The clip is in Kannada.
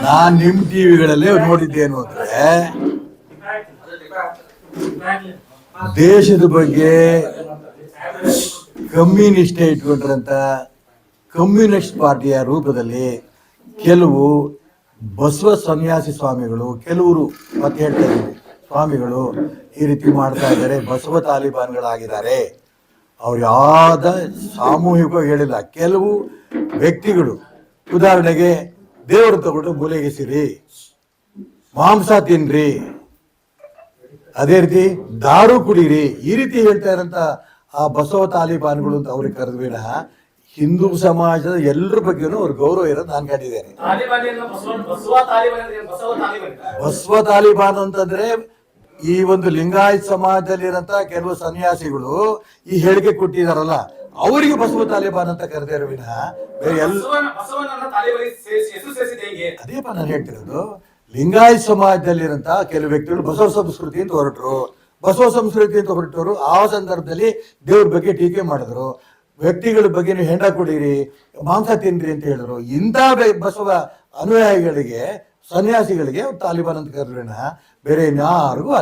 ನಾನ್ ನಿಮ್ ಟಿವಿಗಳಲ್ಲಿ ನೋಡಿದ್ದೇನು ಅಂದ್ರೆ ದೇಶದ ಬಗ್ಗೆ ಕಮ್ಯುನಿಸ್ಟ್ ಇಟ್ಕೊಂಡ್ರಂತ ಕಮ್ಯುನಿಸ್ಟ್ ಪಾರ್ಟಿಯ ರೂಪದಲ್ಲಿ ಕೆಲವು ಬಸವ ಸನ್ಯಾಸಿ ಸ್ವಾಮಿಗಳು, ಕೆಲವರು ಮತ್ತೆ ಹೇಳ್ತಾ ಇದ್ದೀವಿ ಸ್ವಾಮಿಗಳು ಈ ರೀತಿ ಮಾಡ್ತಾ ಇದ್ದಾರೆ, ಬಸವ ತಾಲಿಬಾನ್ಗಳಾಗಿದ್ದಾರೆ. ಅವ್ರು ಯಾವ್ದ ಸಾಮೂಹಿಕವಾಗಿ ಹೇಳಿಲ್ಲ. ಕೆಲವು ವ್ಯಕ್ತಿಗಳು, ಉದಾಹರಣೆಗೆ ದೇವರು ತಗೊಂಡು ಮೂಲೆಗೆಸಿರಿ, ಮಾಂಸ ತಿನ್ರಿ, ಅದೇ ರೀತಿ ದಾರು ಕುಡೀರಿ, ಈ ರೀತಿ ಹೇಳ್ತಾ ಇರಂತ ಆ ಬಸವ ತಾಲಿಬಾನ್ಗಳು ಅಂತ ಅವ್ರಿಗೆ ಕರೆದ್ಬೇಡ. ಹಿಂದೂ ಸಮಾಜದ ಎಲ್ಲರ ಬಗ್ಗೆನೂ ಅವ್ರ ಗೌರವ ಇರೋದು ನಾನು ಕಂಡಿದ್ದೇನೆ. ಬಸವ ತಾಲಿಬಾನ್ ಅಂತಂದ್ರೆ ಈ ಒಂದು ಲಿಂಗಾಯತ್ ಸಮಾಜದಲ್ಲಿರಂತ ಕೆಲವು ಸನ್ಯಾಸಿಗಳು ಈ ಹೇಳಿಕೆ ಕೊಟ್ಟಿದಾರಲ್ಲ, ಅವರಿಗೆ ಬಸವ ತಾಲಿಬಾನ್ ಅಂತ ಕರೆದಿರೋ ವಿನಃ ಬೇರೆ ಅದೇಪ ನಾನು ಹೇಳ್ತಿರೋದು. ಲಿಂಗಾಯತ್ ಸಮಾಜದಲ್ಲಿರಂತ ಕೆಲವು ವ್ಯಕ್ತಿಗಳು ಬಸವ ಸಂಸ್ಕೃತಿ ಅಂತ ಹೊರಟರು. ಬಸವ ಸಂಸ್ಕೃತಿ ಅಂತ ಹೊರಟವರು ಆ ಸಂದರ್ಭದಲ್ಲಿ ದೇವ್ರ ಬಗ್ಗೆ ಟೀಕೆ ಮಾಡಿದ್ರು. ವ್ಯಕ್ತಿಗಳ ಬಗ್ಗೆ ನೀವು ಹೆಂಡ ಕುಡೀರಿ, ಮಾಂಸ ತಿನ್ರಿ ಅಂತ ಹೇಳಿದ್ರು. ಇಂಥ ಬಸವ ಅನುಯಾಯಿಗಳಿಗೆ, ಸನ್ಯಾಸಿಗಳಿಗೆ ತಾಲಿಬಾನ್ ಅಂತ ಕರೆದ್ರೇನ ಬೇರೆ ಇನ್ಯಾರಿಗೂ